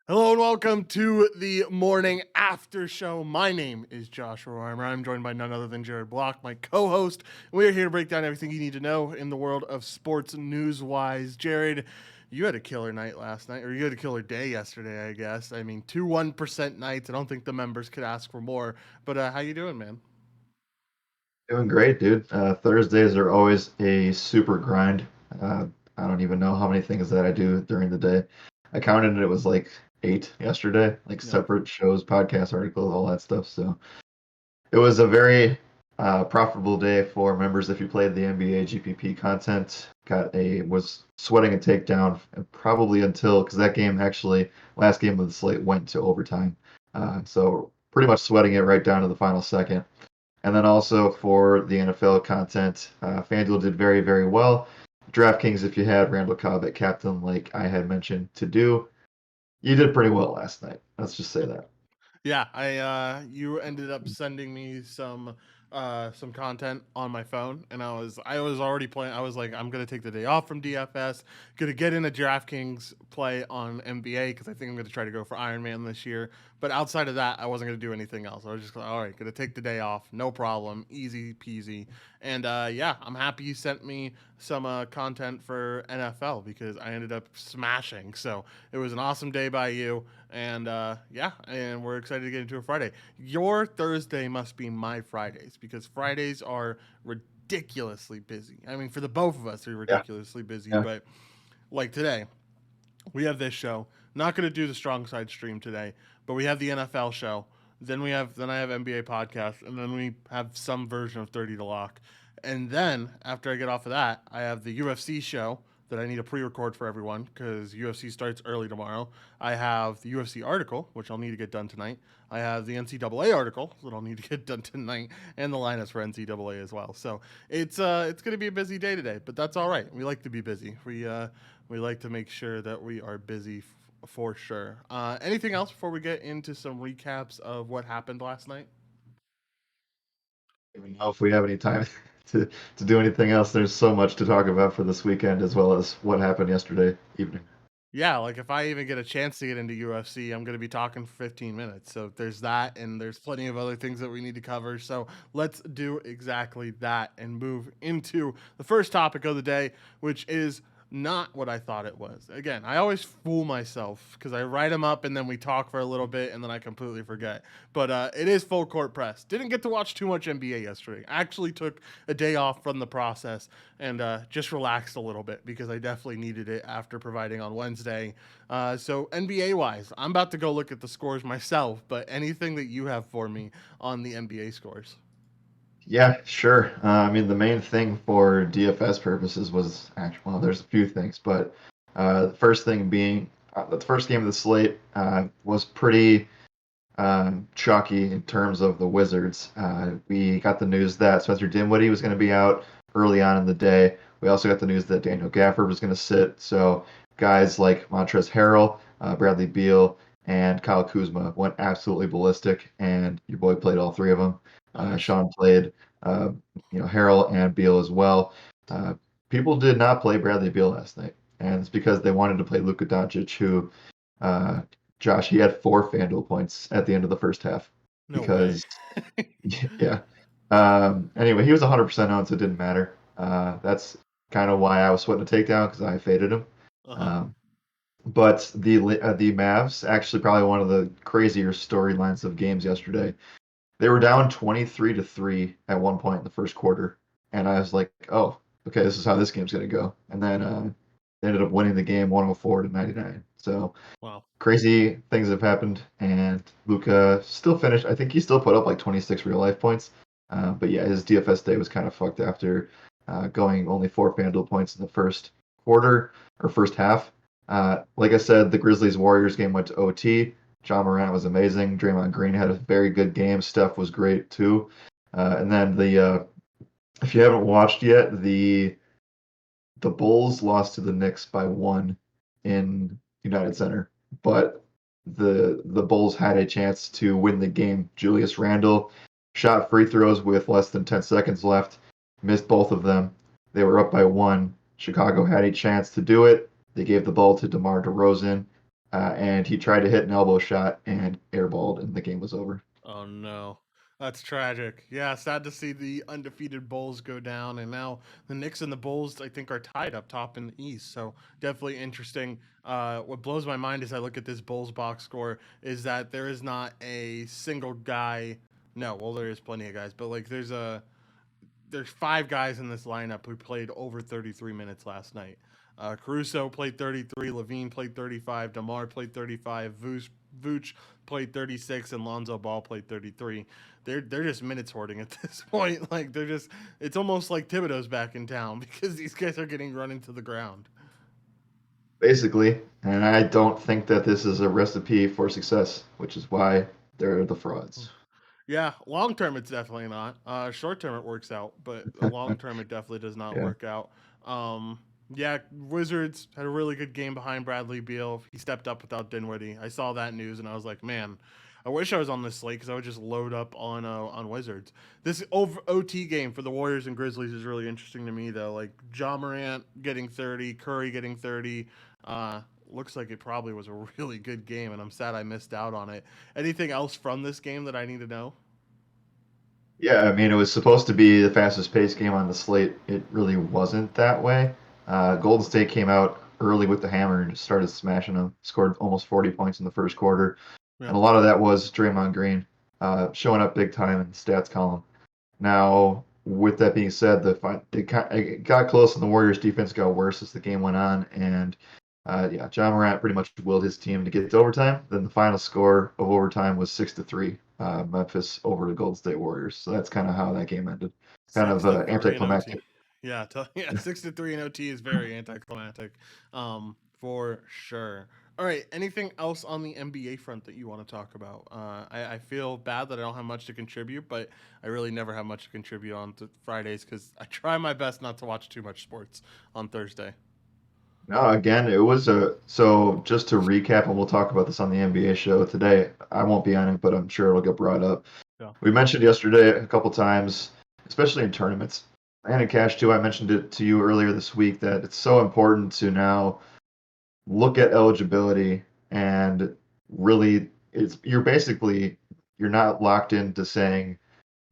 Hello and welcome to the morning after show. My name is Joshua Armour. I'm joined by none other than Jared Block, my co-host. We are here to break down everything you need to know in the world of sports news-wise. Jared, you had a killer night last night, or you had a killer day yesterday, I guess. I mean, 2 1% nights. I don't think the members could ask for more. But how you doing, man? Doing great, dude. Thursdays are always a super grind. Uh, I don't even know how many things that I do during the day. I counted it was like 8 yesterday, like Yeah. separate shows, podcast articles, all that stuff. So it was a very profitable day for members if you played the NBA GPP content. Was sweating a takedown probably until because that game actually last game of the slate went to overtime. So pretty much sweating it right down to the final second. And then also for the NFL content, FanDuel did very, very well. DraftKings, if you had Randall Cobb at captain, like I had mentioned to do, you did pretty well last night. Let's just say that. Yeah, I you ended up sending me some content on my phone, and I was already playing. I was like, I'm gonna take the day off from DFS, gonna get in a DraftKings play on NBA because I think I'm gonna try to go for Iron Man this year. But outside of that, I wasn't gonna do anything else. I was just like, all right, gonna take the day off, no problem, easy peasy. And yeah, I'm happy you sent me some content for NFL because I ended up smashing. So it was an awesome day by you. And yeah, and we're excited to get into a Friday. Your Thursday must be my Fridays because Fridays are ridiculously busy. I mean, for the both of us, they're Yeah, ridiculously busy. yeah. But like today, we have this show. Not going to do the strong side stream today, but we have the NFL show. Then I have NBA podcast, and then we have some version of 30 to lock. And then after I get off of that, I have the UFC show that I need to pre-record for everyone because UFC starts early tomorrow. I have the UFC article, which I'll need to get done tonight. I have the NCAA article that I'll need to get done tonight, and the lineups for NCAA as well. So it's going to be a busy day today, but that's all right. We like to be busy. We like to make sure that we are busy for sure. Anything else before we get into some recaps of what happened last night? I don't even know if we have any time to, to do anything else. There's so much to talk about for this weekend as well as what happened yesterday evening. Yeah, like if I even get a chance to get into UFC, I'm going to be talking for 15 minutes. So there's that, and there's plenty of other things that we need to cover. So let's do exactly that and move into the first topic of the day, which is not what I thought it was. Again, I always fool myself because I write them up and then we talk for a little bit and then I completely forget. But it is full court press. Didn't get to watch too much NBA yesterday. Actually took a day off from the process and just relaxed a little bit because I definitely needed it after providing on Wednesday. So NBA wise, I'm about to go look at the scores myself. But anything that you have for me on the NBA scores? Yeah, sure. I mean, the main thing for DFS purposes was actually, well, there's a few things, but the first thing being the first game of the slate was pretty chalky in terms of the Wizards. We got the news that Spencer Dinwiddie was going to be out early on in the day. We also got the news that Daniel Gafford was going to sit. So guys like Montrezl Harrell, Bradley Beal, and Kyle Kuzma went absolutely ballistic, and your boy played all three of them. Nice. Sean played, uh, Harrell and Beal as well. Uh, People did not play Bradley Beal last night, and it's because they wanted to play Luka Doncic, who uh, Josh, he had 4 FanDuel points at the end of the first half No way. because, yeah. Anyway, he was 100% on, so it didn't matter. That's kind of why I was sweating a takedown because I faded him. Uh huh. Um, but the Mavs, actually probably one of the crazier storylines of games yesterday. They were down 23-3 at one point in the first quarter, and I was like, oh, okay, this is how this game's gonna go. And then they ended up winning the game 104-99. So Wow. crazy things have happened, and Luca still finished. I think he still put up like 26 real life points. But yeah, his DFS day was kind of fucked after going only 4 FanDuel points in the first quarter or first half. Like I said, the Grizzlies Warriors game went to OT. John Morant was amazing. Draymond Green had a very good game. Steph was great too. And then if you haven't watched yet, the Bulls lost to the Knicks by 1 in United Center, but the Bulls had a chance to win the game. Julius Randle shot free throws with less than 10 seconds left, missed both of them. They were up by 1. Chicago had a chance to do it. They gave the ball to DeMar DeRozan, and he tried to hit an elbow shot and airballed, and the game was over. Oh no. That's tragic. Yeah, sad to see the undefeated Bulls go down, and now the Knicks and the Bulls, I think, are tied up top in the East. So definitely interesting. What blows my mind as I look at this Bulls box score is that there is not a single guy. No, well, there is plenty of guys, but like there's five guys in this lineup who played over 33 minutes last night. Caruso played 33, Levine played 35, DeMar played 35, Vooch played 36, and Lonzo Ball played 33. They're just minutes hoarding at this point. Like they're just it's almost like Thibodeau's back in town because these guys are getting run into the ground. Basically. And I don't think that this is a recipe for success, which is why they're the frauds. Yeah, long term it's definitely not. Short term it works out, but long term it definitely does not Yeah. work out. Um, yeah, Wizards had a really good game behind Bradley Beal. He stepped up without Dinwiddie. I saw that news and I was like, man, I wish I was on this slate because I would just load up on Wizards. This over OT game for the Warriors and Grizzlies is really interesting to me though. Like John Morant getting 30, Curry getting 30. Uh, Looks like it probably was a really good game, and I'm sad I missed out on it. Anything else from this game that I need to know? Yeah, I mean, it was supposed to be the fastest paced game on the slate. It really wasn't that way. Golden State came out early with the hammer and just started smashing them, scored almost 40 points in the first quarter. Yeah. And a lot of that was Draymond Green showing up big time in the stats column. Now, with that being said, it got close and the Warriors' defense got worse as the game went on. And yeah, John Morant pretty much willed his team to get to overtime. Then the final score of overtime was 6-3, Memphis over the Golden State Warriors. So that's kind of how that game ended. Kind Six of to three in OT. anticlimactic. Yeah, yeah, 6-3 in OT is very anticlimactic, for sure. All right, anything else on the NBA front that you want to talk about? I feel bad that I don't have much to contribute, but I really never have much to contribute on Fridays because I try my best not to watch too much sports on Thursday. No, again, it was a so just to recap, and we'll talk about this on the NBA show today. I won't be on it, but I'm sure it'll get brought up. Yeah. We mentioned yesterday a couple times, especially in tournaments, and in cash too. I mentioned it to you earlier this week that it's so important to now look at eligibility and really you're basically you're not locked into saying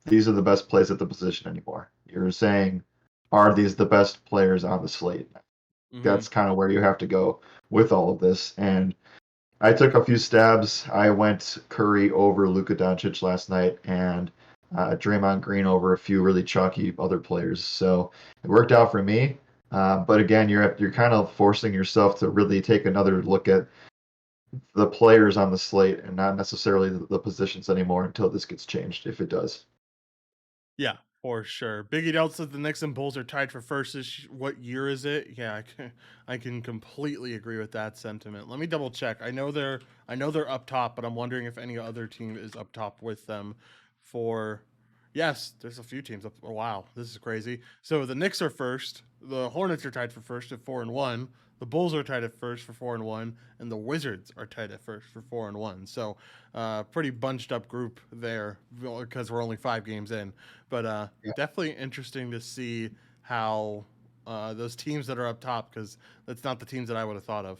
these are the best plays at the position anymore. You're saying are these the best players on the slate? Mm-hmm. That's kind of where you have to go with all of this. And I took a few stabs. I went Curry over Luka Doncic last night, and Draymond Green over a few really chalky other players. So it worked out for me. But again, you're kind of forcing yourself to really take another look at the players on the slate and not necessarily the positions anymore until this gets changed, if it does. Yeah, for sure. Biggie Delt says the Knicks and Bulls are tied for first. What year is it? Yeah, I can completely agree with that sentiment. Let me double check. I know they're up top, but I'm wondering if any other team is up top with them. For yes, there's a few teams up. Oh, wow, this is crazy. So the Knicks are first. The Hornets are tied for first at 4-1. The Bulls are tied at first for 4-1, and the Wizards are tied at first for 4-1. So, pretty bunched up group there because we're only 5 games in. But definitely interesting to see how those teams that are up top, because that's not the teams that I would have thought of.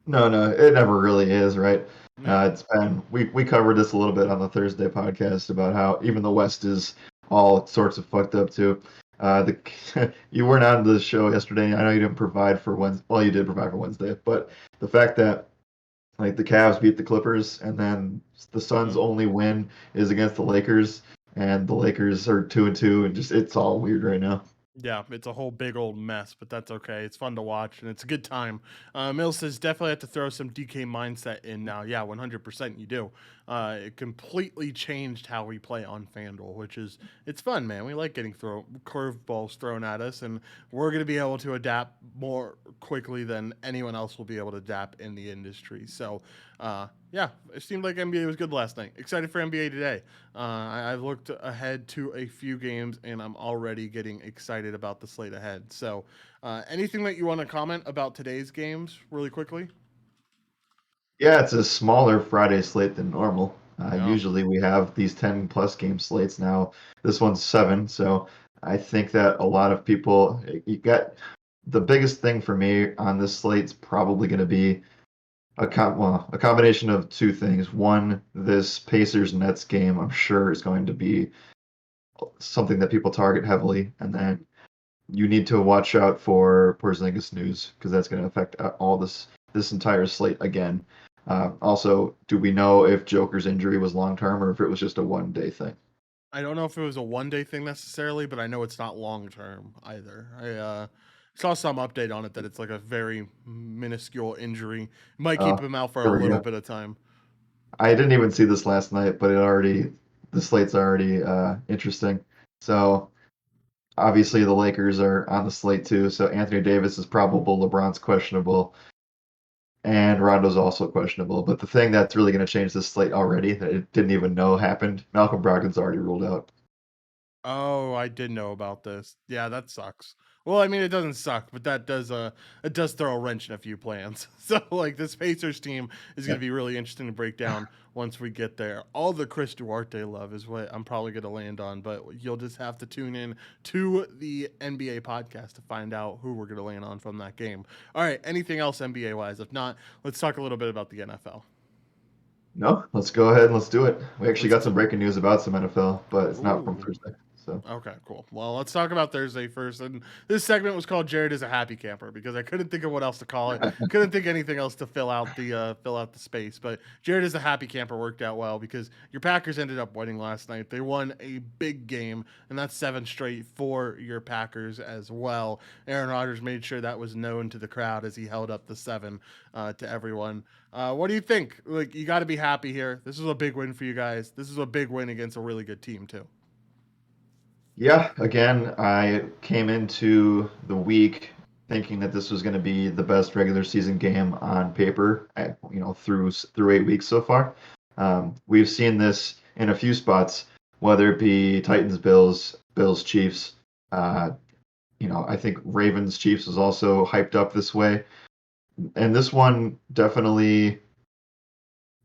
No, no, it never really is, right? Yeah. It's been we covered this a little bit on the Thursday podcast about how even the West is all sorts of fucked up too. The you weren't on the show yesterday. I know you didn't provide for Wednesday. Well, you did provide for Wednesday, but the fact that like the Cavs beat the Clippers and then the Suns' Mm-hmm. only win is against the Lakers, and the Lakers are 2-2, and just it's all weird right now. Yeah, it's a whole big old mess, but that's okay. It's fun to watch and it's a good time. Mill says definitely have to throw some DK mindset in now. Yeah, 100% you do. It completely changed how we play on FanDuel, which is it's fun, man. We like getting curveballs thrown at us, and we're going to be able to adapt more quickly than anyone else will be able to adapt in the industry. So, yeah, it seemed like NBA was good last night. Excited for NBA today. I've looked ahead to a few games, and I'm already getting excited about the slate ahead. So, anything that you want to comment about today's games, really quickly? Yeah, it's a smaller Friday slate than normal. Yeah. Usually we have these 10 plus game slates now. This one's 7, so I think that a lot of people you got the biggest thing for me on this slate's probably going to be a combination of two things. One, this Pacers Nets game, I'm sure is going to be something that people target heavily, and then you need to watch out for Porzingis news because that's going to affect all this entire slate again. Also, do we know if Joker's injury was long term or if it was just a 1 day thing? I don't know if it was a 1 day thing necessarily, but I know it's not long term either. I saw some update on it that it's like a very minuscule injury. It might keep Oh, him out for a here we little go. bit of time. I didn't even see this last night, but the slate's already interesting. So obviously the Lakers are on the slate too. So Anthony Davis is probable, LeBron's questionable, and Rondo's also questionable. But the thing that's really going to change this slate already that it didn't even know happened, Malcolm Brogdon's already ruled out. Oh, I did know about this. Yeah, that sucks. Well, I mean, it doesn't suck, but that does it does throw a wrench in a few plans. So, like, this Pacers team is going Yeah. to be really interesting to break down once we get there. All the Chris Duarte love is what I'm probably going to land on, but you'll just have to tune in to the NBA podcast to find out who we're going to land on from that game. All right, anything else NBA wise? If not, let's talk a little bit about the NFL. No, let's go ahead and let's do it. We actually Let's got some breaking news about some NFL, but it's not from Ooh. Thursday. So Okay, cool. Well, let's talk about Thursday first. And this segment was called "Jared is a Happy Camper" because I couldn't think of what else to call it. Couldn't think anything else to fill out the space. But Jared is a Happy Camper worked out well because your Packers ended up winning last night. They won a big game, and that's 7 straight for your Packers as well. Aaron Rodgers made sure that was known to the crowd as he held up the 7 to everyone. What do you think? Like, you got to be happy here. This is a big win for you guys. This is a big win against a really good team too. yeah, again, I came into the week thinking that this was going to be the best regular season game on paper, through 8 weeks so far. We've seen this in a few spots, whether it be Titans, Bills, Chiefs. Uh, I think Ravens, Chiefs was also hyped up this way, and this one definitely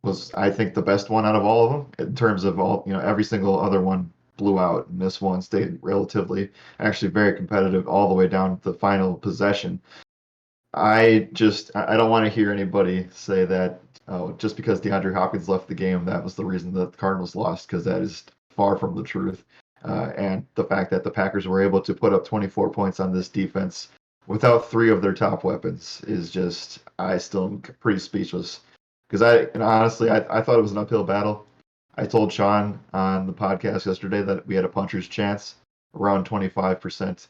was, I think, the best one out of all of them in terms of all, every single other one blew out, and this one stayed relatively, actually very competitive all the way down to the final possession. I don't want to hear anybody say that, oh, just because DeAndre Hopkins left the game, that was the reason that the Cardinals lost, because that is far from the truth. And the fact that the Packers were able to put up 24 points on this defense without three of their top weapons is just, I still am pretty speechless. Because honestly, I thought it was an uphill battle. I told Sean on the podcast yesterday that we had a puncher's chance, around 25%,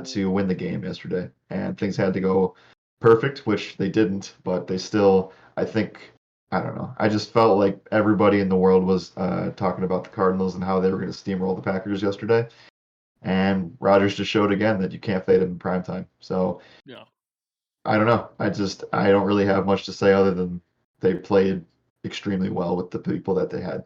to win the game yesterday, and things had to go perfect, which they didn't. But they still, I think, I don't know. I just felt like everybody in the world was talking about the Cardinals and how they were going to steamroll the Packers yesterday. And Rodgers just showed again that you can't fade him in prime time. So Yeah. I don't know. I don't really have much to say other than they played extremely well with the people that they had.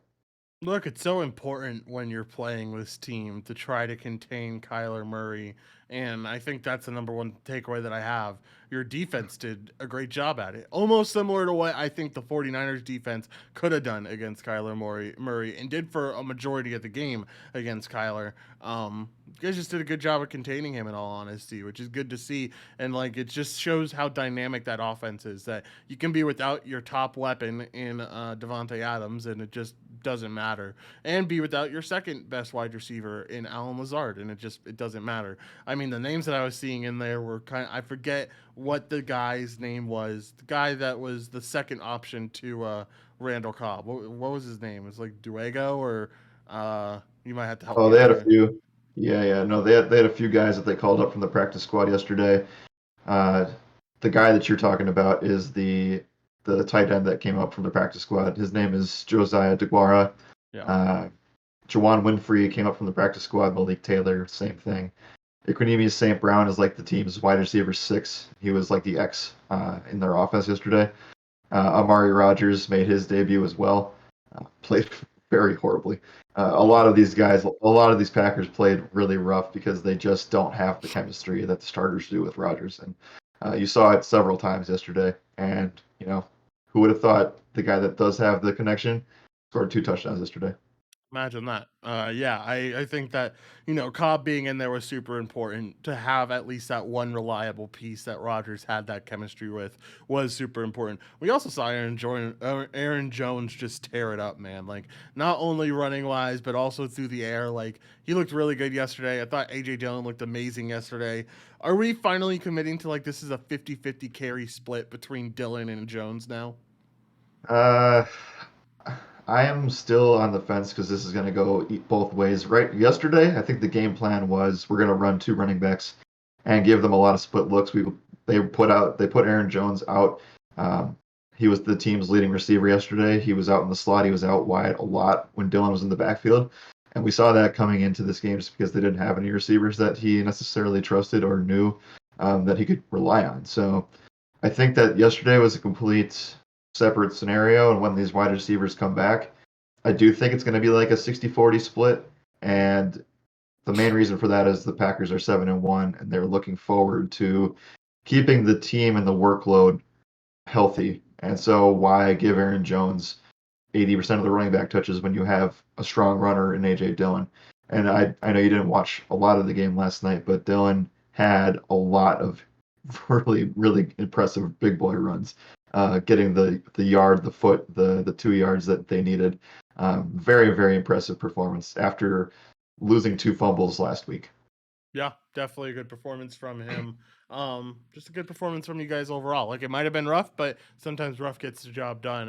Look, it's so important when you're playing this team to try to contain Kyler Murray. And I think that's the number one takeaway that I have. Your defense did a great job at it. Almost similar to what I think the 49ers defense could have done against Murray and did for a majority of the game against Kyler. You guys just did a good job of containing him in all honesty, which is good to see. And like, it just shows how dynamic that offense is, that you can be without your top weapon in Devontae Adams and it just doesn't matter, and be without your second best wide receiver in Alan Lazard, and it doesn't matter. I mean, the names that I was seeing in there were I forget what the guy's name was. The guy that was the second option to Randall Cobb. What was his name? It was like Duego, or you might have to help Oh, me they out had a there. few. Yeah, yeah. No, they had a few guys that they called up from the practice squad yesterday. Uh, the guy that you're talking about is the tight end that came up from the practice squad. His name is Josiah DeGuara. Yeah. Uh, Jawan Winfrey came up from the practice squad. Malik Taylor, same thing. Equinemius St. Brown is like the team's wide receiver 6. He was like the X in their offense yesterday. Amari Rogers made his debut as well. Played very horribly. A Oh, lot of these guys, a lot of these Packers played really rough because they just don't have the chemistry that the starters do with Rodgers. And you saw it several times yesterday. And, who would have thought the guy that does have the connection scored 2 touchdowns yesterday? Imagine that. Yeah, I think that, Cobb being in there was super important. To have at least that one reliable piece that Rodgers had that chemistry with was super important. We also saw Aaron Jones just tear it up, man. Like, not only running wise, but also through the air. Like, he looked really good yesterday. I thought AJ Dillon looked amazing yesterday. Are we finally committing to, like, this is a 50-50 carry split between Dillon and Jones now? Uh, I am still on the fence because this is going to go both ways. Right, yesterday, I think the game plan was we're going to run two running backs and give them a lot of split looks. They put Aaron Jones out. Um, he was the team's leading receiver yesterday. He was out in the slot. He was out wide a lot when Dillon was in the backfield, and we saw that coming into this game just because they didn't have any receivers that he necessarily trusted or knew that he could rely on. So I think that yesterday was a complete separate scenario, and when these wide receivers come back, I do think it's going to be like a 60-40 split, and the main reason for that is the Packers are 7-1, and they're looking forward to keeping the team and the workload healthy. And so why give Aaron Jones 80% of the running back touches when you have a strong runner in AJ Dillon? And I know you didn't watch a lot of the game last night, but Dillon had a lot of really, really impressive big boy runs, getting the yard, the foot, the 2 yards that they needed. Very, very impressive performance after losing two fumbles last week. Yeah, definitely a good performance from him. Just a good performance from you guys overall. Like, it might have been rough, but sometimes rough gets the job done.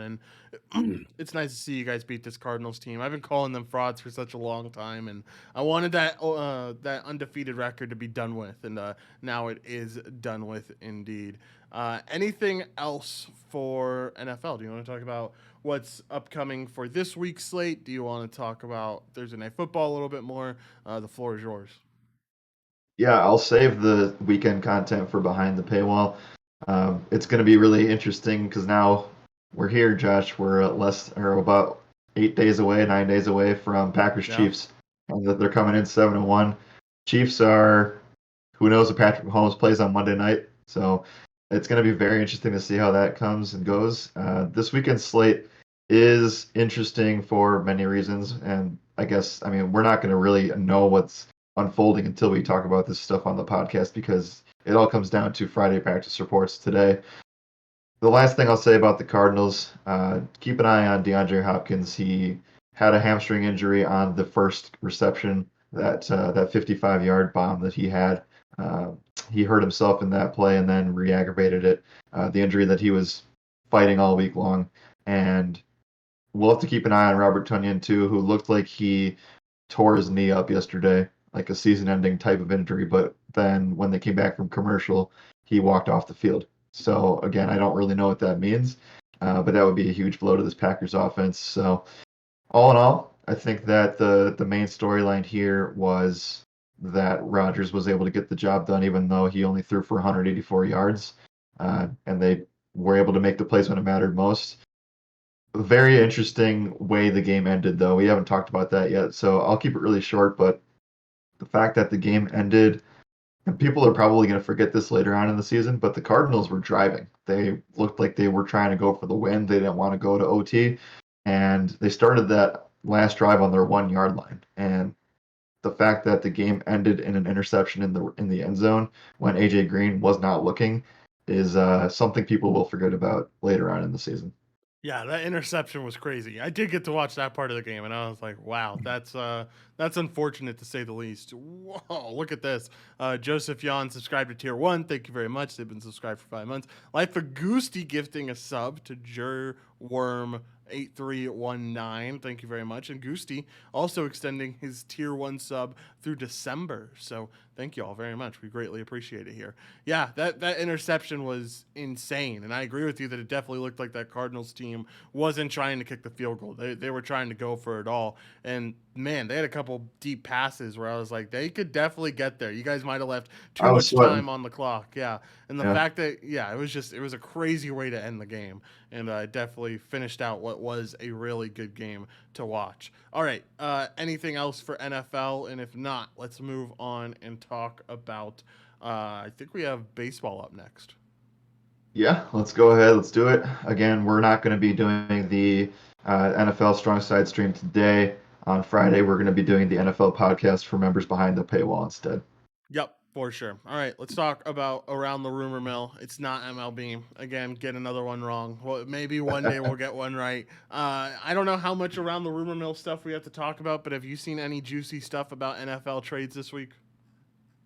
And it's nice to see you guys beat this Cardinals team. I've been calling them frauds for such a long time, and I wanted that undefeated record to be done with, and now it is done with indeed. Anything else for NFL? Do you want to talk about what's upcoming for this week's slate? Do you want to talk about Thursday Night Football a little bit more? The floor is yours. Yeah, I'll save the weekend content for behind the paywall. It's going to be really interesting because now we're here, Josh. We're less or about 8 days away, 9 days away from Packers Yeah. Chiefs, and that they're coming in 7-1. Chiefs are who knows if Patrick Mahomes plays on Monday night, so it's going to be very interesting to see how that comes and goes. This weekend's slate is interesting for many reasons, and I mean we're not going to really know what's unfolding until we talk about this stuff on the podcast because it all comes down to Friday practice reports today. The last thing I'll say about the Cardinals, keep an eye on DeAndre Hopkins. He had a hamstring injury on the first reception, that 55-yard bomb that he had. Uh, he hurt himself in that play and then re-aggravated it. The injury that he was fighting all week long, and we'll have to keep an eye on Robert Tunyon too, who looked like he tore his knee up yesterday, like a season-ending type of injury. But then when they came back from commercial, he walked off the field. So again, I don't really know what that means, but that would be a huge blow to this Packers offense. So all in all, I think that the main storyline here was that Rodgers was able to get the job done, even though he only threw for 184 yards, and they were able to make the plays when it mattered most. Very interesting way the game ended, though. We haven't talked about that yet, so I'll keep it really short. But the fact that the game ended, and people are probably going to forget this later on in the season, but the Cardinals were driving. They looked like they were trying to go for the win. They didn't want to go to OT, and they started that last drive on their 1 yard line. And the fact that the game ended in an interception in the end zone when AJ Green was not looking is something people will forget about later on in the season. Yeah, that interception was crazy. I did get to watch that part of the game, and I was like, "Wow, that's unfortunate to say the least." Whoa, look at this. Joseph Yon subscribed to Tier One. Thank you very much. They've been subscribed for 5 months. Life of Goosty gifting a sub to Jerworm 8319. Thank you very much. And Goosty also extending his Tier One sub through December. So thank you all very much. We greatly appreciate it here. Yeah, that interception was insane, and I agree with you that it definitely looked like that Cardinals team wasn't trying to kick the field goal. They were trying to go for it all, and man, they had a couple deep passes where I was like, they could definitely get there. You guys might have left too I was much sweating. time on the clock, yeah. And the Yeah. fact that it was a crazy way to end the game, and definitely finished out what was a really good game to watch. All right, anything else for NFL? And if not, let's move on and talk about. I think we have baseball up next. Yeah, let's go ahead. Let's do it. Again, we're not going to be doing the NFL Strong Side stream today. on Friday, we're going to be doing the NFL podcast for members behind the paywall instead. Yep, for sure. All right, let's talk about around the rumor mill. It's not MLB. Again, get another one wrong. Well, maybe one day we'll get one right. I don't know how much around the rumor mill stuff we have to talk about, but have you seen any juicy stuff about NFL trades this week?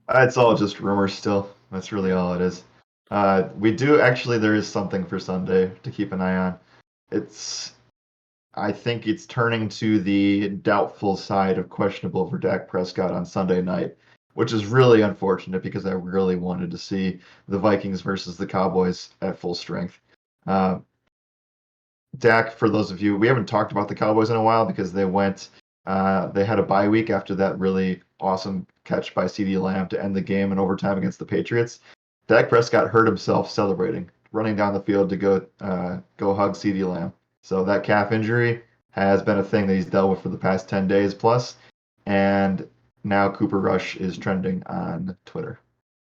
It's all just rumors still. That's really Yeah. all it is. We do actually, there is something for Sunday to keep an eye on. It's, I think it's turning to the doubtful side of questionable for Dak Prescott on Sunday night, which is really unfortunate because I really wanted to see the Vikings versus the Cowboys at full strength. Uh, Dak, for those of you, we haven't talked about the Cowboys in a while because they had a bye week after that really awesome catch by CeeDee Lamb to end the game in overtime against the Patriots. Dak Prescott hurt himself celebrating, running down the field to go hug CeeDee Lamb. So that calf injury has been a thing that he's dealt with for the past 10 days plus, and now Cooper Rush is trending on Twitter.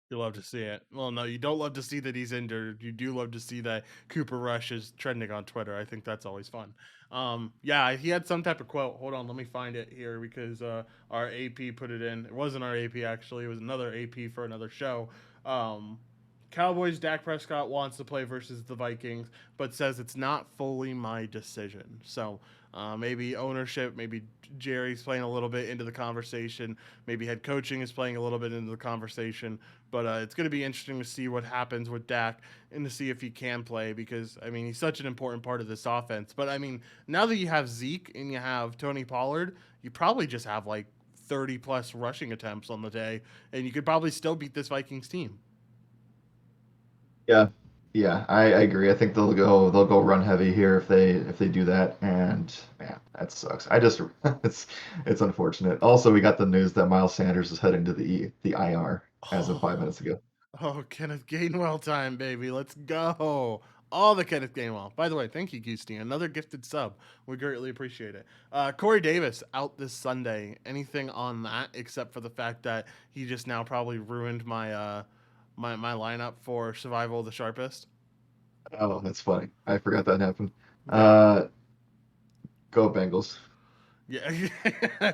You love to see it. Well, no, you don't love to see that he's injured. You do love to see that Cooper Rush is trending on Twitter. I think that's always fun. Yeah, he had some type of quote. Hold on, let me find it here because our AP put it in. It wasn't our AP actually. It was another AP for another show. Um, Cowboys Dak Prescott wants to play versus the Vikings, but says it's not fully my decision. So maybe ownership, maybe Jerry's playing a little bit into the conversation. Maybe head coaching is playing a little bit into the conversation. But it's going to be interesting to see what happens with Dak and to see if he can play because, I mean, he's such an important part of this offense. But, I mean, now that you have Zeke and you have Tony Pollard, you probably just have like 30 plus rushing attempts on the day, and you could probably still beat this Vikings team. Yeah, yeah, I agree. I think they'll go run heavy here if they do that, and man, that sucks. I just it's it's unfortunate. Also, we got the news that Miles Sanders is heading to the IR as of 5 minutes ago. Oh, Kenneth Gainwell time, baby. Let's go. All the Kenneth Gainwell. By the way, thank you, Goosteen. Another gifted sub. We greatly appreciate it. Corey Davis out this Sunday. Anything on that except for the fact that he just now probably ruined my lineup for Survival of the Sharpest? Oh, that's funny. I forgot that happened. Yeah. Uh, Go Bengals. Yeah,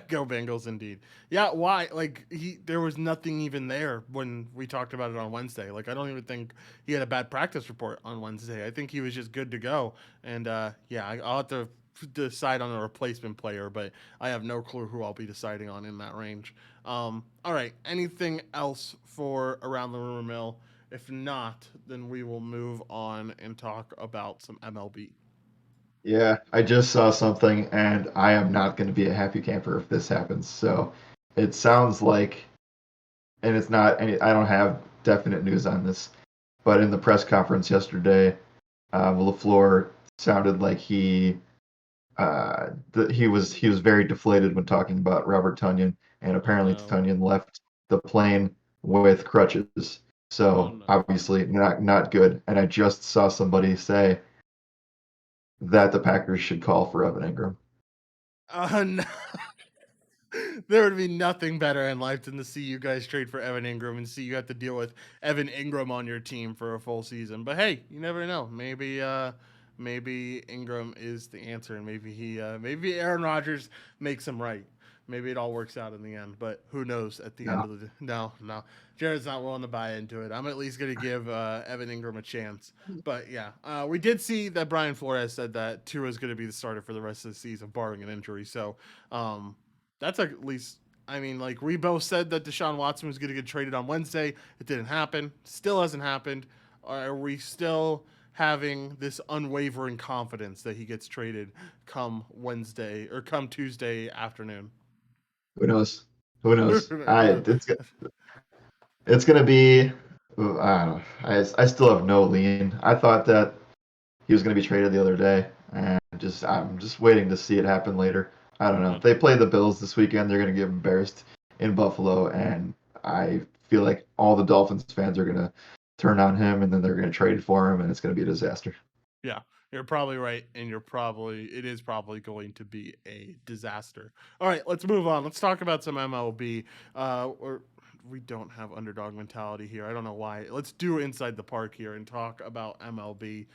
go Bengals indeed. Yeah, why? Like there was nothing even there when we talked about it on Wednesday. Like I don't even think he had a bad practice report on Wednesday. I think he was just good to go. And yeah, I'll have to decide on a replacement player, but I have no clue who I'll be deciding on in that range. All right, anything else for around the rumor mill? If not, then we will move on and talk about some MLB. Yeah, I just saw something, and I am not going to be a happy camper if this happens. So it sounds like, and it's not any. I don't have definite news on this, but in the press conference yesterday, LaFleur sounded like he was very deflated when talking about Robert Tunyon, and Oh apparently no! Tunyon left the plane with crutches. Oh So no! obviously not good. And I just saw somebody say that the Packers should call for Evan Ingram. No. There would be nothing better in life than to see you guys trade for Evan Ingram and see you have to deal with Evan Ingram on your team for a full season. But hey, you never know. Maybe Ingram is the answer, and maybe Aaron Rodgers makes him right. Maybe it all works out in the end, but who knows at the end No, of the no. Jared's not willing to buy into it. I'm at least going to give Evan Ingram a chance. But yeah, we did see that Brian Flores said that Tua is going to be the starter for the rest of the season, barring an injury. So um, that's at least. I mean, like we both said that Deshaun Watson was going to get traded on Wednesday. It didn't happen. Still hasn't happened. Are we still having this unwavering confidence that he gets traded come Wednesday or come Tuesday afternoon? who knows? Who knows? I Who it's gonna be. I don't know. I still have no lean. I thought that he was gonna be traded the other day, and I'm just waiting to see it happen later. I don't know. knows? They play the Bills this weekend. They're gonna get embarrassed in Buffalo, and I feel like all the Dolphins fans are gonna turn on him, and then they're gonna trade for him, and it's gonna be a disaster. Yeah, you're probably right, and it is probably going to be a disaster. All right, let's move on. Let's talk about some MLB. Or we don't have underdog mentality here. I don't know why. Let's do inside the park here and talk about MLB.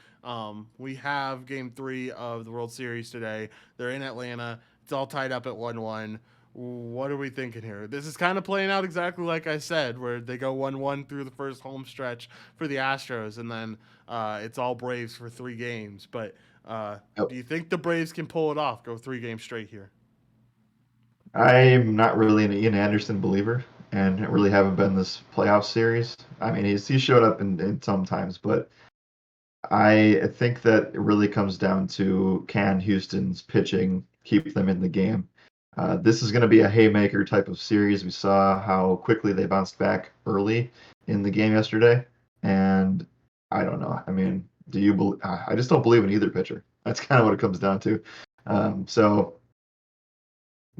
We have Game 3 of the World Series today. They're in Atlanta. It's all tied up at 1-1. What are we thinking here? This is kind of playing out exactly like I said, where they go 1-1 through the first home stretch for the Astros, and then it's all Braves for 3 games. But Yep. do you think the Braves can pull it off? Go 3 games straight here. I'm not really an Ian Anderson believer, and really haven't been this playoff series. I mean, he showed up in sometimes, but I think that it really comes down to can Houston's pitching keep them in the game. This is going to be a haymaker type of series. We saw how quickly they bounced back early in the game yesterday, and I don't know. I mean, do you believe? I just don't believe in either pitcher. That's kind of what it comes down to. So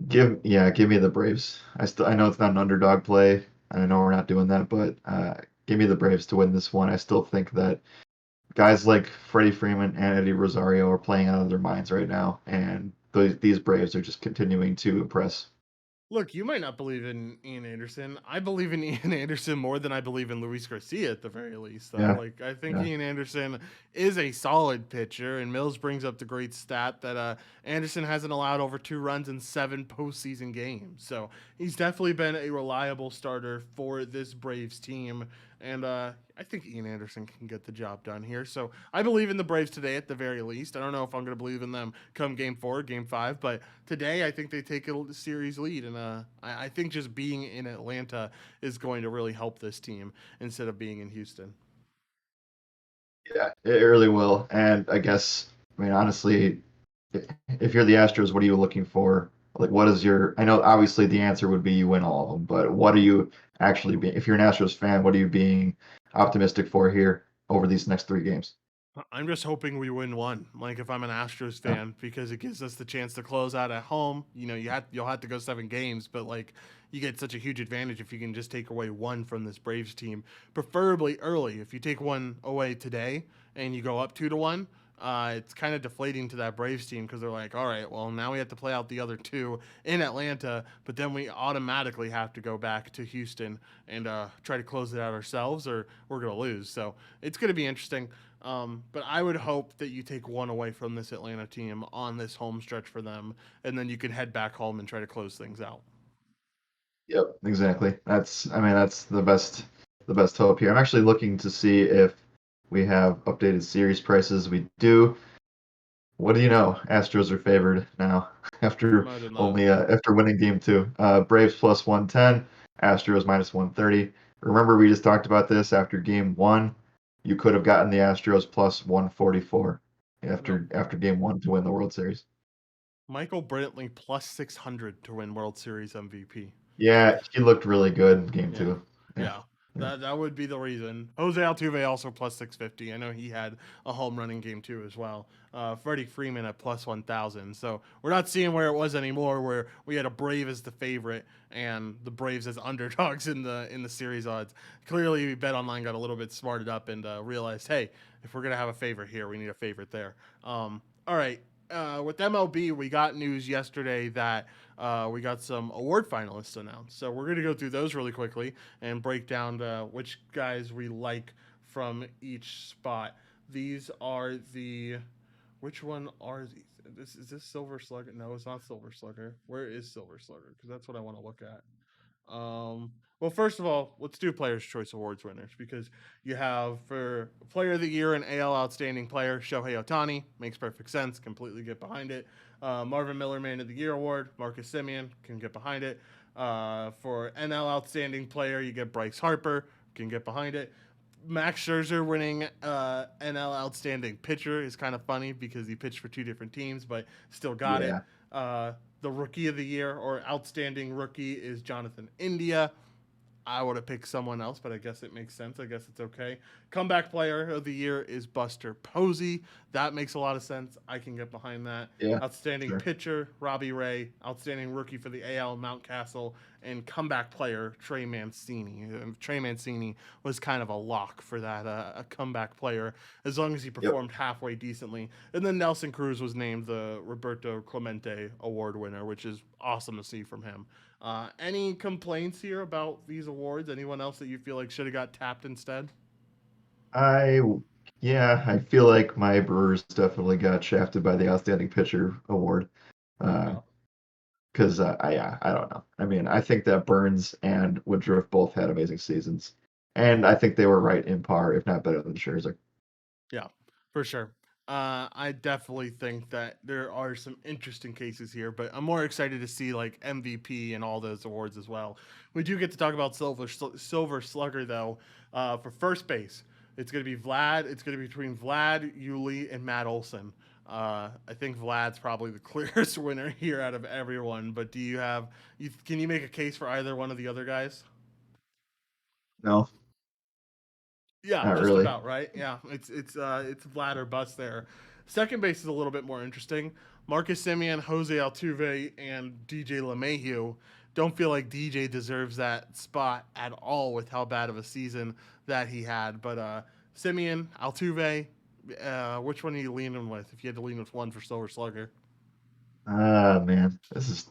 give me the Braves. I know it's not an underdog play. I know we're not doing that, but give me the Braves to win this one. I still think that guys like Freddie Freeman and Eddie Rosario are playing out of their minds right now, and these Braves are just continuing to impress. Look, you might not believe in Ian Anderson. I believe in Ian Anderson more than I believe in Luis Garcia at the very least, though. Yeah, Like, I think yeah, Ian Anderson is a solid pitcher, and Mills brings up the great stat that Anderson hasn't allowed over 2 runs in 7 postseason games. So he's definitely been a reliable starter for this Braves team. And I think Ian Anderson can get the job done here. So I believe in the Braves today at the very least. I don't know if I'm going to believe in them come game 4, game 5, but today I think they take a series lead. And I think just being in Atlanta is going to really help this team instead of being in Houston. yeah. It really will. And I guess, I mean, honestly, if you're the Astros, what are you looking for? Like, what is your? I know obviously the answer would be you win all of them, but what are you actually being? If you're an Astros fan, what are you being optimistic for here over these next 3 games? I'm just hoping we win one. Like if I'm an Astros Yeah, fan, because it gives us the chance to close out at home. You'll have to go 7 games, but like you get such a huge advantage if you can just take away one from this Braves team, preferably early. If you take one away today and you go up 2-1, it's kind of deflating to that Braves team because they're like, all right, well now we have to play out the other two in Atlanta, but then we automatically have to go back to Houston and try to close it out ourselves, or we're gonna lose. So it's gonna be interesting. But I would hope that you take one away from this Atlanta team on this home stretch for them, and then you can head back home and try to close things out. yep, exactly. I mean, that's the best hope here. I'm actually looking to see if we have updated series prices. We do. What do you know? Astros are favored now after I did not. only after winning game 2. Braves plus 110, Astros minus 130. Remember, we just talked about this after game 1. You could have gotten the Astros plus 144 Nope. after game 1 to win the World Series. Michael Brantley plus 600 to win World Series MVP. Yeah, he looked really good in game Yeah, 2. Yeah, yeah. yeah, That would be the reason. Jose Altuve also plus 650. I know he had a home run in game 2 as well. Freddie Freeman at plus 1,000. So we're not seeing where it was anymore, where we had a Brave as the favorite and the Braves as underdogs in the series odds. Clearly, Bet Online got a little bit smarted up and realized, hey, if we're gonna have a favorite here, we need a favorite there. All right. With MLB, we got news yesterday that we got some award finalists announced. So we're going to go through those really quickly and break down which guys we like from each spot. These are the. Which one are these? Is this Silver Slugger? No, it's not Silver Slugger. Where is Silver Slugger? Because that's what I want to look at. Well, first of all, let's do Players' Choice Awards winners because you have for Player of the Year and AL Outstanding Player Shohei Ohtani, makes perfect sense, completely get behind it. Marvin Miller Man of the Year Award, Marcus Simeon can get behind it. For NL Outstanding Player, you get Bryce Harper, can get behind it. Max Scherzer winning NL Outstanding Pitcher is kind of funny because he pitched for 2 different teams, but still got it. yeah. The Rookie of the Year or Outstanding Rookie is Jonathan India. I would have picked someone else, but I guess it makes sense. I guess it's okay. Comeback Player of the Year is Buster Posey. That makes a lot of sense. I can get behind that. Yeah, Outstanding sure. Pitcher, Robbie Ray. Outstanding Rookie for the AL, Mountcastle. And Comeback Player, Trey Mancini. Trey Mancini was kind of a lock for that, a comeback player, as long as he Yep. performed halfway decently. And then Nelson Cruz was named the Roberto Clemente Award winner, which is awesome to see from him. Any complaints here about these awards? Anyone else that you feel like should have got tapped instead? I yeah, I feel like my Brewers definitely got shafted by the Outstanding Pitcher award. Uh, No. because I don't know. I mean, I think that Burns and Woodruff both had amazing seasons, and I think they were right in par, if not better than Scherzer. Yeah, for sure. I definitely think that there are some interesting cases here, but I'm more excited to see like MVP and all those awards as well. We do get to talk about Silver Slugger though. For first base, it's going to be Vlad. It's going to be between Vlad, Yuli, and Matt Olson. I think Vlad's probably the clearest winner here out of everyone. But do you have? Can you make a case for either one of the other guys? No, Yeah, not just really. about right. Yeah, it's Vlad or bust there. Second base is a little bit more interesting. Marcus Simeon, Jose Altuve, and DJ LeMahieu. Don't feel like DJ deserves that spot at all with how bad of a season that he had. But Simeon, Altuve, which one are you leaning with? If you had to lean with one for Silver Slugger. Ah, man, this is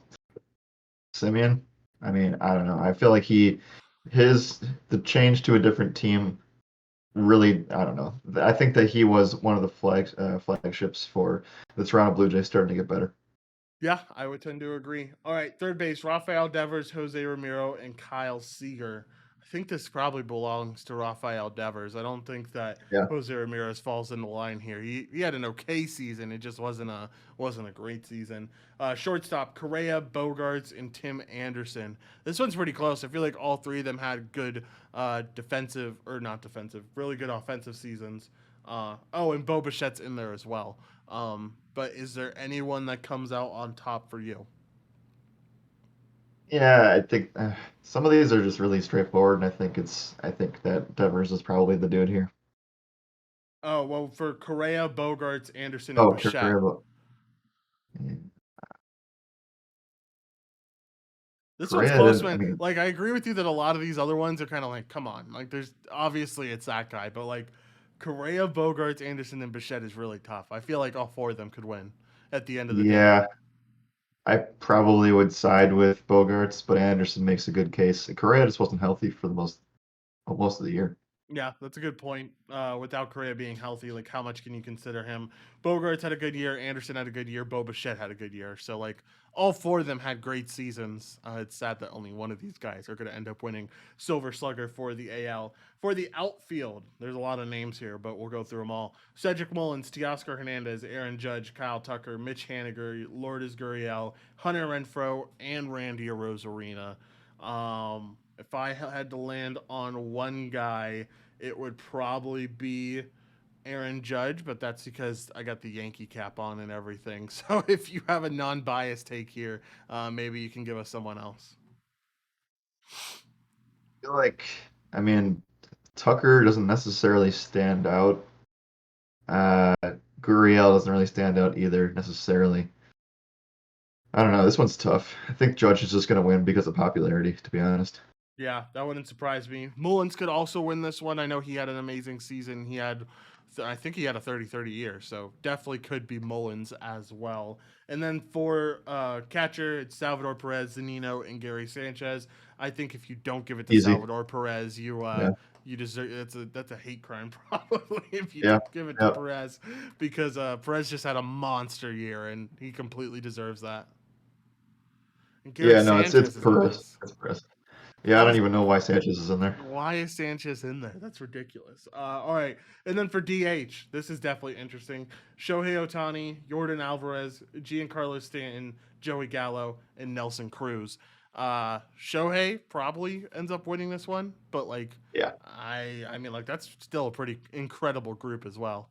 Simeon. I mean, I don't know. I feel like his the change to a different team really, I don't know. I think that he was one of the flagships for the Toronto Blue Jays starting to get better. Yeah, I would tend to agree. All right, third base, Rafael Devers, Jose Ramiro, and Kyle Seager. I think this probably belongs to Rafael Devers. I don't think that Yeah. Jose Ramirez falls in the line here. He had an okay season. It just wasn't a great season. Shortstop, Correa, Bogarts, and Tim Anderson. This one's pretty close. I feel like all three of them had good defensive, or not defensive, really good offensive seasons. And Bo Bichette's in there as well. But is there anyone that comes out on top for you? Yeah, I think some of these are just really straightforward, and I think that Devers is probably the dude here. Oh, well, for Correa, Bogarts, Anderson, and Oh, Bichette. This one's Correa close, didn't. I man. mean, Like, I agree with you that a lot of these other ones are kind of like, come on. Like, there's obviously it's that guy, but like Correa, Bogarts, Anderson, and Bichette is really tough. I feel like all four of them could win at the end of the day. yeah, I probably would side with Bogarts, but Anderson makes a good case. Correa just wasn't healthy for most of the year. Yeah, that's a good point. Without Correa being healthy, like how much can you consider him? Bogarts had a good year. Anderson had a good year. Bo Bichette had a good year. So like all four of them had great seasons. It's sad that only one of these guys are going to end up winning Silver Slugger for the AL. For the outfield, there's a lot of names here, but we'll go through them all. Cedric Mullins, Teoscar Hernandez, Aaron Judge, Kyle Tucker, Mitch Haniger, Lourdes Gurriel, Hunter Renfro, and Randy Arozarena. If I had to land on one guy, it would probably be Aaron Judge, but that's because I got the Yankee cap on and everything. So if you have a non-biased take here, maybe you can give us someone else. I feel like, I mean, Tucker doesn't necessarily stand out. Uh, Gurriel doesn't really stand out either necessarily. I don't know. This one's tough. I think Judge is just going to win because of popularity, to be honest. Yeah, that wouldn't surprise me. Mullins could also win this one. I know he had an amazing season. I think he had a 30-30 year, so definitely could be Mullins as well. And then for catcher, it's Salvador Perez, Zanino, and Gary Sanchez. I think if you don't give it to Easy. Salvador Perez, Yeah. you deserve that's a hate crime probably if you Yeah. don't give it to Yeah. Perez because Perez just had a monster year and he completely deserves that. And Gary Yeah. No, it's Sanchez is in Perez. this. It's Perez. Yeah, I How don't is even know why Sanchez is in there. Why is Sanchez in there? That's ridiculous. All right. And then for DH, this is definitely interesting. Shohei Otani, Jordan Alvarez, Giancarlo Stanton, Joey Gallo, and Nelson Cruz. Shohei probably ends up winning this one, but like Yeah. I mean like that's still a pretty incredible group as well.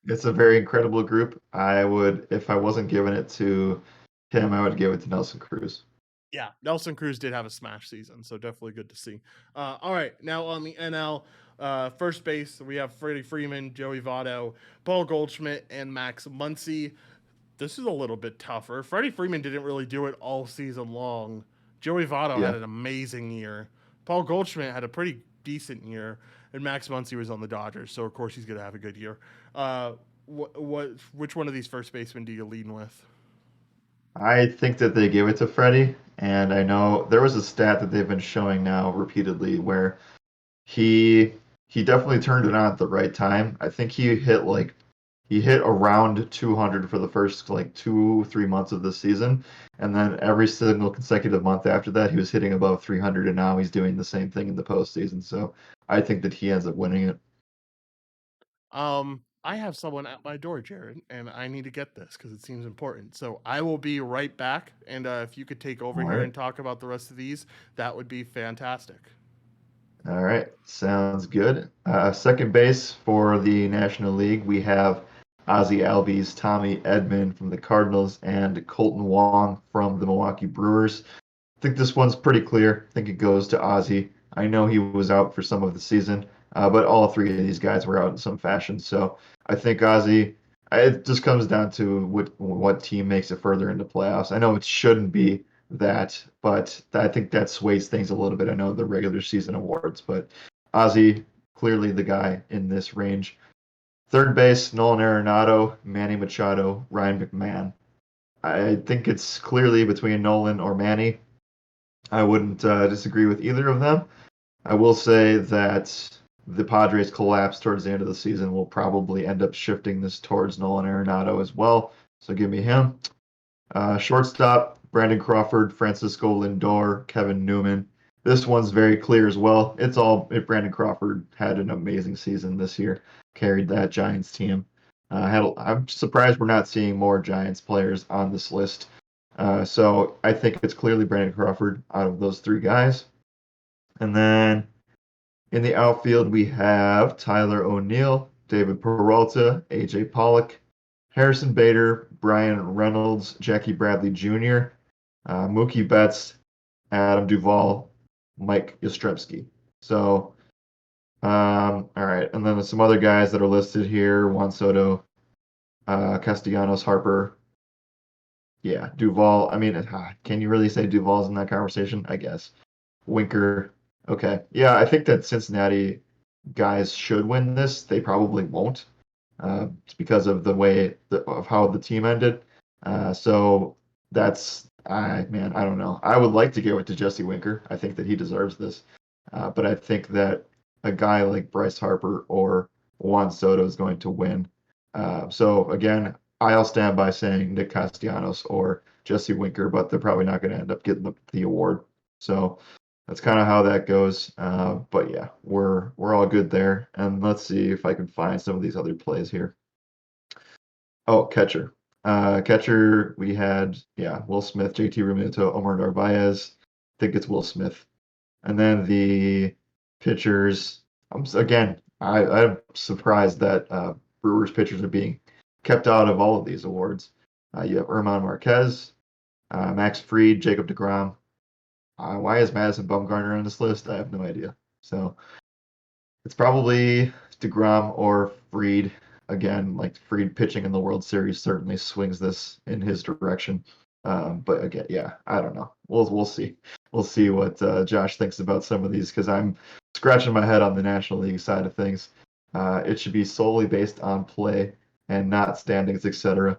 It's a very incredible group. I would, if I wasn't giving it to him, I would give it to Nelson Cruz. Yeah, Nelson Cruz did have a smash season, so definitely good to see. All right, now on the NL first base, we have Freddie Freeman, Joey Votto, Paul Goldschmidt, and Max Muncy. This is a little bit tougher. Freddie Freeman didn't really do it all season long. Joey Votto had Yeah. an amazing year. Paul Goldschmidt had a pretty decent year, and Max Muncy was on the Dodgers, so of course he's going to have a good year. Which one of these first basemen do you lean with? I think that they gave it to Freddie, and I know there was a stat that they've been showing now repeatedly where he he definitely turned it on at the right time. I think he hit like He hit around 200 for the first like 2, 3 months of the season, and then every single consecutive month after that, he was hitting above 300, and now he's doing the same thing in the postseason. So I think that he ends up winning it. I have someone at my door, Jared, and I need to get this because it seems important. So I will be right back. And if you could take over All here right. and talk about the rest of these, that would be fantastic. All right, sounds good. Second base for the National League, we have Ozzy Albies, Tommy Edman from the Cardinals, and Colton Wong from the Milwaukee Brewers. I think this one's pretty clear. I think it goes to Ozzy. I know he was out for some of the season, but all three of these guys were out in some fashion. So I think Ozzy. It just comes down to what team makes it further into playoffs. I know it shouldn't be that, but I think that sways things a little bit. I know the regular season awards, but Ozzy clearly the guy in this range. Third base, Nolan Arenado, Manny Machado, Ryan McMahon. I think it's clearly between Nolan or Manny. I wouldn't disagree with either of them. I will say that the Padres' collapse towards the end of the season will probably end up shifting this towards Nolan Arenado as well. So give me him. Shortstop, Brandon Crawford, Francisco Lindor, Kevin Newman. This one's very clear as well. It's all Brandon Crawford had an amazing season this year, carried that Giants team. I'm surprised we're not seeing more Giants players on this list. So I think it's clearly Brandon Crawford out of those three guys. And then in the outfield, we have Tyler O'Neill, David Peralta, AJ Pollock, Harrison Bader, Brian Reynolds, Jackie Bradley Jr., Mookie Betts, Adam Duvall, Mike Yastrzemski. So, all right. And then there's some other guys that are listed here: Juan Soto, Castellanos, Harper. Yeah, Duvall. I mean, can you really say Duvall's in that conversation? I guess. Winker. Okay. Yeah, I think that Cincinnati guys should win this. They probably won't. It's because of the way of how the team ended. So that's man, I don't know. I would like to give it to Jesse Winker. I think that he deserves this. But I think that a guy like Bryce Harper or Juan Soto is going to win. So again, I'll stand by saying Nick Castellanos or Jesse Winker, but they're probably not going to end up getting the award. So that's kind of how that goes. But yeah, we're all good there. And let's see if I can find some of these other plays here. Oh, catcher. Catcher, we had, yeah, Will Smith, JT Realmuto, Omar Narvaez. I think it's Will Smith. And then the pitchers, again, I'm surprised that Brewers pitchers are being kept out of all of these awards. You have Erman Marquez, Max Fried, Jacob DeGrom. Why is Madison Bumgarner on this list? I have no idea. So it's probably DeGrom or Fried. Again, like Fried pitching in the World Series certainly swings this in his direction. But again, yeah, I don't know. We'll see. We'll see what Josh thinks about some of these because I'm scratching my head on the National League side of things. It should be solely based on play and not standings, etc.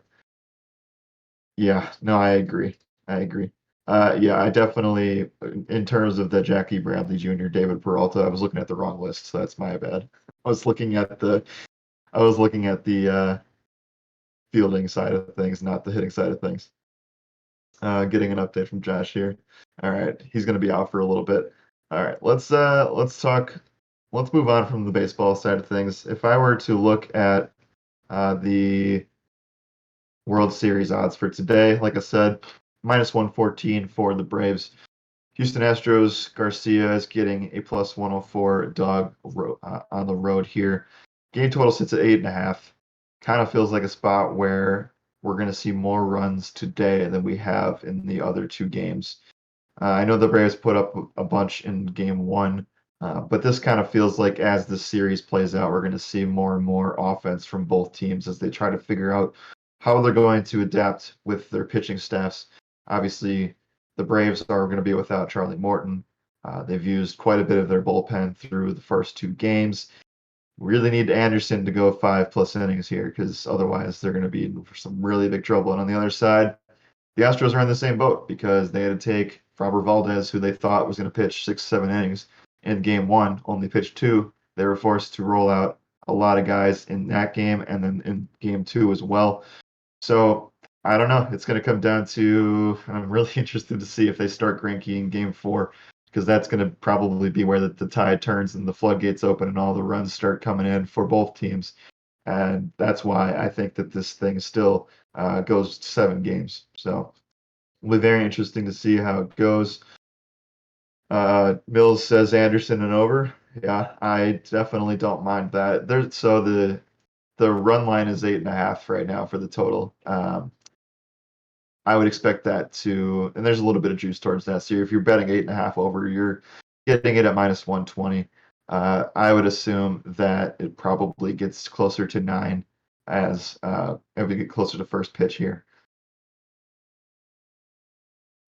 Yeah, no, I agree. I agree. Yeah, I definitely, in terms of the Jackie Bradley Jr., David Peralta, I was looking at the wrong list, so that's my bad. I was looking at the, I was looking at the fielding side of things, not the hitting side of things. Getting an update from Josh here. All right, he's going to be out for a little bit. All right, let's talk. Let's move on from the baseball side of things. If I were to look at the World Series odds for today, like I said, minus 114 for the Braves. Houston Astros, Garcia is getting a plus 104 dog on the road here. Game total sits at 8.5. Kind of feels like a spot where we're going to see more runs today than we have in the other two games. I know the Braves put up a bunch in game one, but this kind of feels like as the series plays out, we're going to see more and more offense from both teams as they try to figure out how they're going to adapt with their pitching staffs. Obviously, the Braves are going to be without Charlie Morton. They've used quite a bit of their bullpen through the first two games. Really need Anderson to go 5+ innings here because otherwise they're going to be in for some really big trouble. And on the other side, the Astros are in the same boat because they had to take Robert Valdez, who they thought was going to pitch 6, 7 innings in game one, only pitched two. They were forced to roll out a lot of guys in that game and then in game 2 as well. So I don't know. It's going to come down to. I'm really interested to see if they start Greinke in game 4 because that's going to probably be where the tide turns and the floodgates open and all the runs start coming in for both teams. And that's why I think that this thing still goes 7 games. So it'll be very interesting to see how it goes. Mills says Anderson and over. Yeah, I definitely don't mind that. So the run line is 8.5 right now for the total. I would expect that to, and there's a little bit of juice towards that. So if you're betting 8.5 over, you're getting it at minus 120. I would assume that it probably gets closer to 9 as we get closer to first pitch here.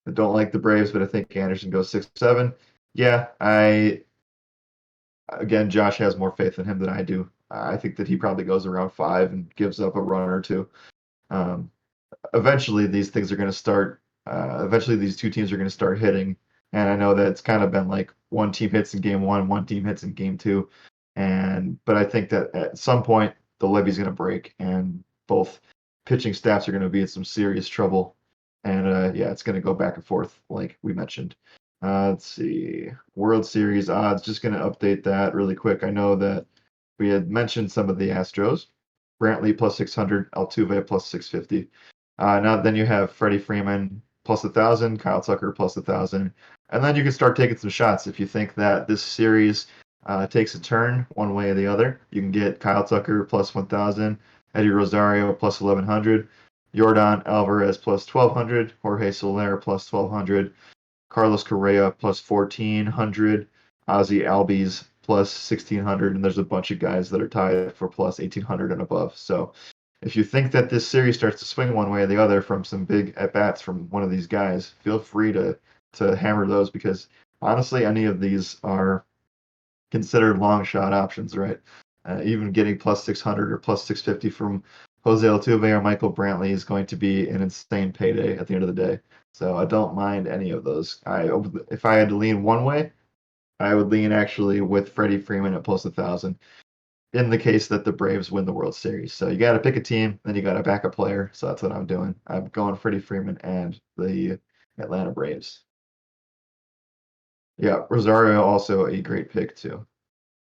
I don't like the Braves, but I think Anderson goes 6-7. Yeah, again, Josh has more faith in him than I do. I think that he probably goes around 5 and gives up a run or two. Um, eventually these things are going to start. Eventually, these two teams are going to start hitting, and I know that it's kind of been like one team hits in game 1, one team hits in game 2, but I think that at some point the levee's going to break, and both pitching staffs are going to be in some serious trouble, and yeah, it's going to go back and forth like we mentioned. Let's see, World Series odds. Just going to update that really quick. I know that we had mentioned some of the Astros. Brantley plus 600, Altuve plus 650. Now then you have Freddie Freeman plus 1,000, Kyle Tucker plus 1,000, and then you can start taking some shots if you think that this series takes a turn one way or the other. You can get Kyle Tucker plus 1,000, Eddie Rosario plus 1,100, Jordan Alvarez plus 1,200, Jorge Soler plus 1,200, Carlos Correa plus 1,400, Ozzy Albies plus 1,600, and there's a bunch of guys that are tied for plus 1,800 and above. So if you think that this series starts to swing one way or the other from some big at bats from one of these guys, feel free to hammer those because honestly, any of these are considered long shot options, right? Even getting plus 600 or plus 650 from Jose Altuve or Michael Brantley is going to be an insane payday at the end of the day. So I don't mind any of those. If I had to lean one way, I would lean actually with Freddie Freeman at plus 1,000 in the case that the Braves win the World Series. So you got to pick a team, then you got to back a player. So that's what I'm doing. I'm going Freddie Freeman and the Atlanta Braves. Yeah, Rosario also a great pick too.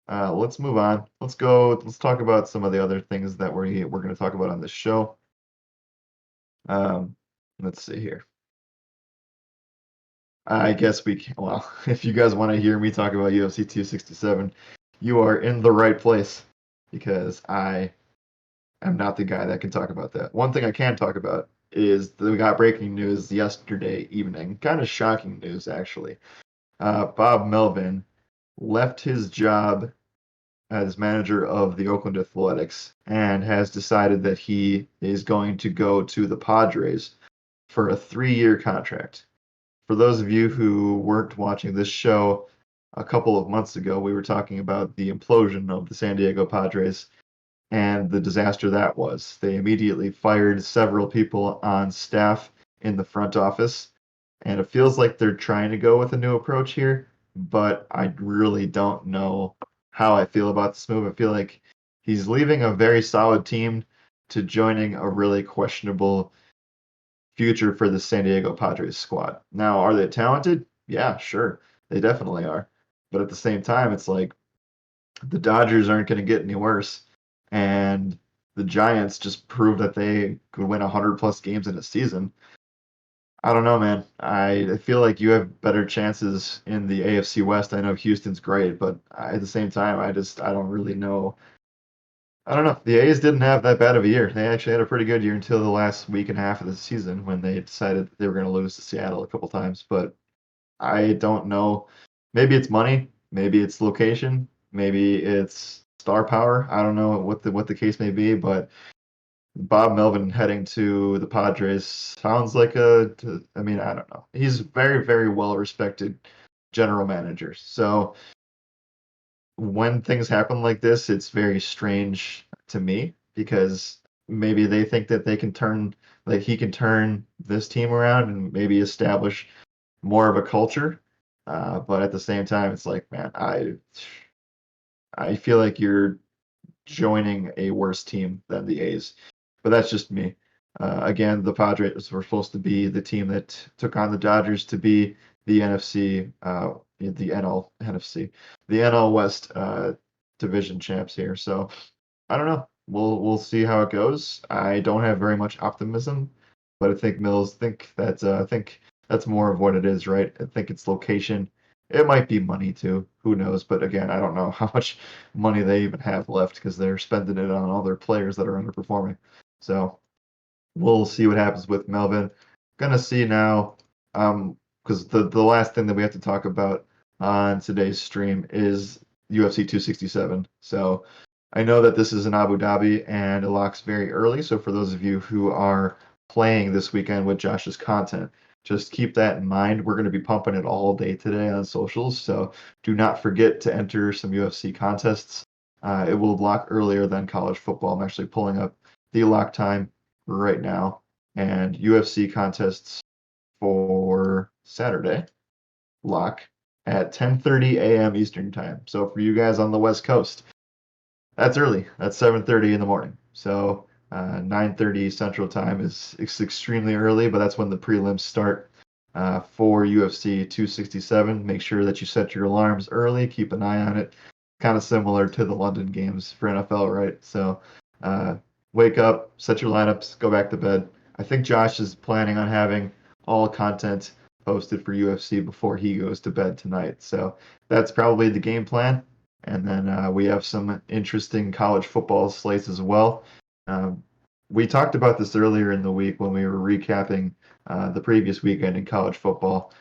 Let's move on. Let's go. Let's talk about some of the other things that we're going to talk about on this show. Um, let's see here. I guess we can. Well, if you guys want to hear me talk about UFC 267, you are in the right place because I'm not the guy that can talk about that. One thing I can talk about is that we got breaking news yesterday evening. Kind of shocking news, actually. Bob Melvin left his job as manager of the Oakland Athletics and has decided that he is going to go to the Padres for a 3-year contract. For those of you who weren't watching this show a couple of months ago, we were talking about the implosion of the San Diego Padres and the disaster that was. They immediately fired several people on staff in the front office, and it feels like they're trying to go with a new approach here, but I really don't know how I feel about this move. I feel like he's leaving a very solid team to joining a really questionable future for the San Diego Padres squad. Now, are they talented? Yeah, sure. They definitely are. But at the same time, it's like the Dodgers aren't going to get any worse. And the Giants just proved that they could win 100 plus games in a season. I don't know, man. I feel like you have better chances in the AFC West. I know Houston's great, but at the same time, I don't really know. I don't know. The A's didn't have that bad of a year. They actually had a pretty good year until the last week and a half of the season when they decided that they were going to lose to Seattle a couple times. But I don't know. Maybe it's money. Maybe it's location. Maybe it's star power. I don't know what the case may be, but Bob Melvin heading to the Padres sounds like I mean, I don't know. He's very, very well respected general manager. So when things happen like this, it's very strange to me because maybe they think that they can turn, like he can turn this team around and maybe establish more of a culture. But at the same time, it's like, man, I feel like you're joining a worse team than the A's. But that's just me. Again, the Padres were supposed to be the team that took on the Dodgers to be the NFC, the NL NFC, the NL West division champs here. So I don't know. We'll see how it goes. I don't have very much optimism, but I think Mills I think that's more of what it is, right? I think it's location. It might be money too. Who knows? But again, I don't know how much money they even have left because they're spending it on all their players that are underperforming. So we'll see what happens with Melvin. Gonna see now, because the last thing that we have to talk about on today's stream is UFC 267. So I know that this is in Abu Dhabi and it locks very early. So for those of you who are playing this weekend with Josh's content, just keep that in mind. We're going to be pumping it all day today on socials. So do not forget to enter some UFC contests. It will lock earlier than college football. I'm actually pulling up the lock time right now, and UFC contests for Saturday lock at 10:30 a.m. Eastern time. So for you guys on the West Coast, that's early. That's 7:30 in the morning. So 9:30 Central Time is extremely early, but that's when the prelims start for UFC 267. Make sure that you set your alarms early. Keep an eye on it. Kind of similar to the London games for NFL, right? So uh, wake up, set your lineups, go back to bed. I think Josh is planning on having all content posted for UFC before he goes to bed tonight. So that's probably the game plan. And then we have some interesting college football slates as well. Um, we talked about this earlier in the week when we were recapping the previous weekend in college football.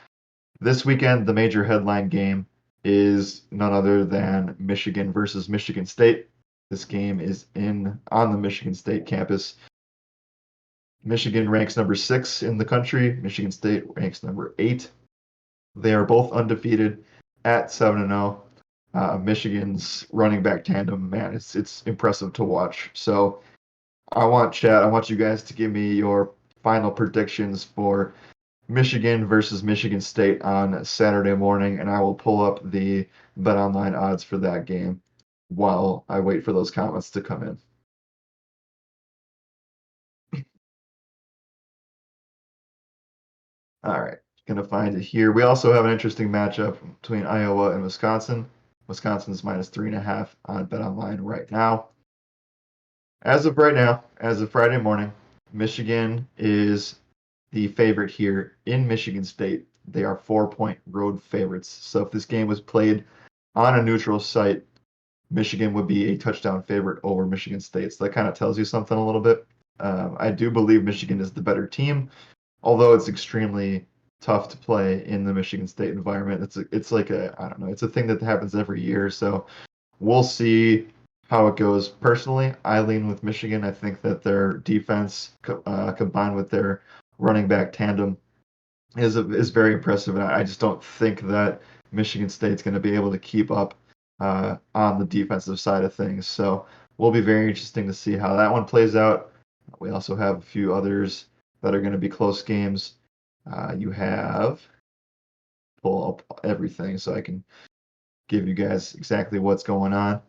This weekend, the major headline game is none other than Michigan versus Michigan State. This game is on the Michigan State campus. Michigan ranks number 6 in the country. Michigan State ranks number 8. They are both undefeated at 7-0. Michigan's running back tandem, man, it's impressive to watch. So I want you guys to give me your final predictions for Michigan versus Michigan State on Saturday morning, and I will pull up the BetOnline odds for that game while I wait for those comments to come in. All right, gonna find it here. We also have an interesting matchup between Iowa and Wisconsin. Wisconsin's minus 3.5 on BetOnline right now. As of right now, as of Friday morning, Michigan is the favorite here in Michigan State. They are 4-point road favorites. So if this game was played on a neutral site, Michigan would be a touchdown favorite over Michigan State. So that kind of tells you something a little bit. I do believe Michigan is the better team, although it's extremely tough to play in the Michigan State environment. It's like I don't know, it's a thing that happens every year. So we'll see how it goes. Personally, I lean with Michigan. I think that their defense combined with their running back tandem is very impressive, and I just don't think that Michigan State's going to be able to keep up on the defensive side of things. So will be very interesting to see how that one plays out. We also have a few others that are going to be close games. You have pull up everything so I can give you guys exactly what's going on.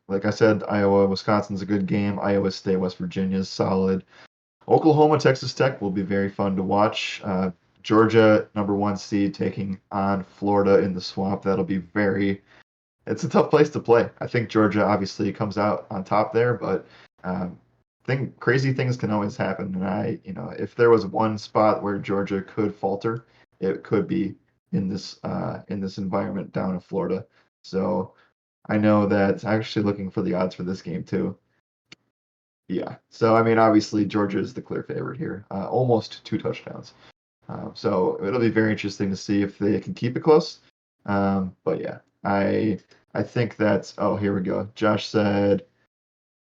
Like I said, Iowa, Wisconsin's a good game. Iowa State, West Virginia is solid. Oklahoma, Texas Tech will be very fun to watch. Georgia, number 1 seed, taking on Florida in the swamp. That'll be it's a tough place to play. I think Georgia obviously comes out on top there, but crazy things can always happen. And if there was one spot where Georgia could falter, it could be in this environment down in Florida. So I know that I'm actually looking for the odds for this game too. Yeah. So I mean, obviously Georgia is the clear favorite here, almost 2 touchdowns. So it'll be very interesting to see if they can keep it close. But yeah, I think that's. Oh, here we go. Josh said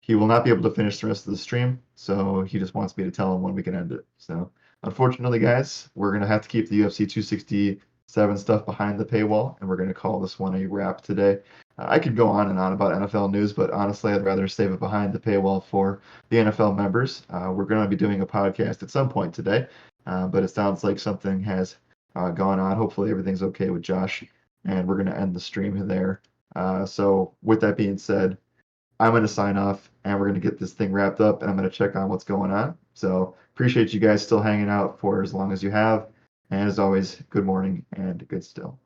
he will not be able to finish the rest of the stream, so he just wants me to tell him when we can end it. So unfortunately, guys, we're gonna have to keep the UFC 267 stuff behind the paywall, and we're gonna call this one a wrap today. I could go on and on about NFL news, but honestly, I'd rather save it behind the paywall for the NFL members. We're going to be doing a podcast at some point today, but it sounds like something has gone on. Hopefully, everything's okay with Josh, and we're going to end the stream there So with that being said, I'm going to sign off and we're going to get this thing wrapped up and I'm going to check on what's going on. So appreciate you guys still hanging out for as long as you have. And as always, good morning and good still.